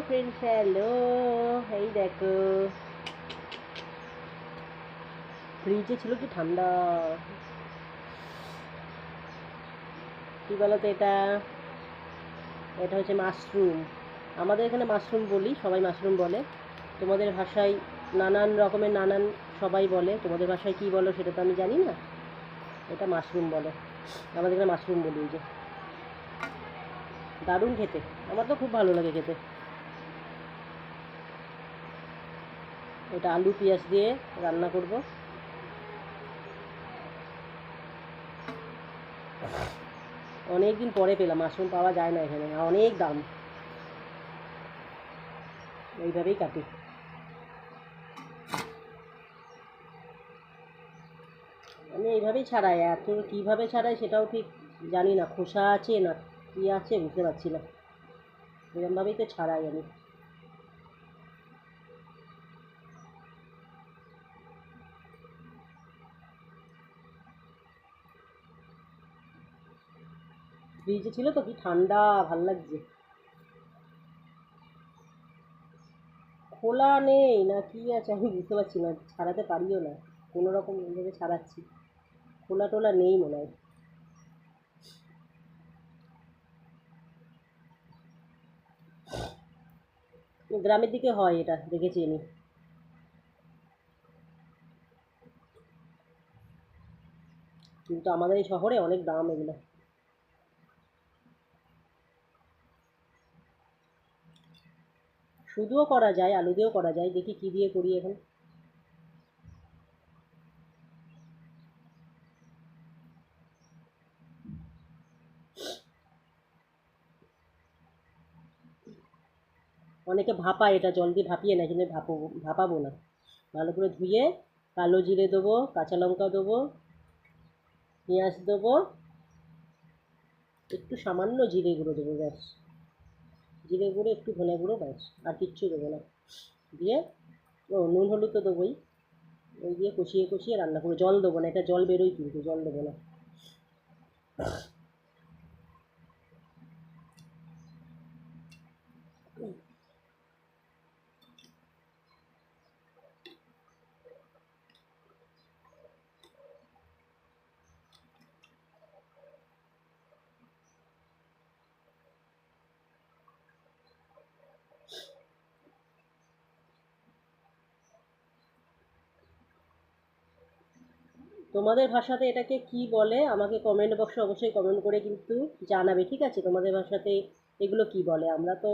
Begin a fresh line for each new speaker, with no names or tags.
Friends, hello. এই দেখো, ফ্রিজে ছিল কি ঠান্ডা। কি বলতো এটা? এটা হচ্ছে মাশরুম। আমাদের এখানে মাশরুম বলি, সবাই মাশরুম বলে। তোমাদের ভাষায় নানান রকমের নানান সবাই বলে। তোমাদের ভাষায় কী বলো সেটা তো আমি জানি না। এটা মাশরুম বলে, আমাদের এখানে মাশরুম বলি। এই যে দারুণ খেতে, আমার তো খুব ভালো লাগে খেতে। এটা আলু পেঁয়াজ দিয়ে রান্না করব। অনেক দিন পরে পেলাম, মাশরুম পাওয়া যায় না এখানে, অনেক দাম। এইভাবেই কাটি। আমি এইভাবেই ছাড়াই, এত কীভাবে ছাড়াই সেটাও ঠিক জানি না। খোসা আছে না কী আছে বুঝতে পারছি না, এরকমভাবেই তো ছাড়াই আমি। ফ্রিজে ছিল তো কি ঠান্ডা, ভাল লাগছে। খোলা নেই না কি আছে আমি বুঝতে পারছি না, ছাড়াতে পারিও না। কোনো রকম এইভাবে ছাড়াচ্ছি, খোলা টোলা নেই মনে হয়। গ্রামের দিকে হয় এটা, দেখেছি আমি। কিন্তু আমাদের এই শহরে অনেক দাম এগুলো। শুধুও করা যায়, আলু দিয়েও করা যায়, দেখি কী দিয়ে করি এখন। অনেকে ভাপায়, এটা জল দিয়ে ভাপিয়ে না, কিন্তু ভাপাবো না। ভালো করে ধুয়ে কালো জিরে দেবো, কাঁচা লঙ্কা দেবো, পেঁয়াজ দেবো, একটু সামান্য জিরে গুঁড়ো দেবো, ব্যাস। জিরে গুঁড়ো, একটু ধনে গুঁড়ো, ব্যাস। আর কিচ্ছু দেবো না। দিয়ে নুন হলুদ তো দেবোই। ওই দিয়ে কষিয়ে কষিয়ে রান্না করবো, জল দেবো না, এটা জল বেরোই কিন্তু, জল দেবো না। তোমাদের ভাষাতে এটাকে কি বলে আমাকে কমেন্ট বক্সে অবশ্যই কমেন্ট করে কিন্তু জানাবে, ঠিক আছে? তোমাদের ভাষাতে এগুলো কি বলে? আমরা তো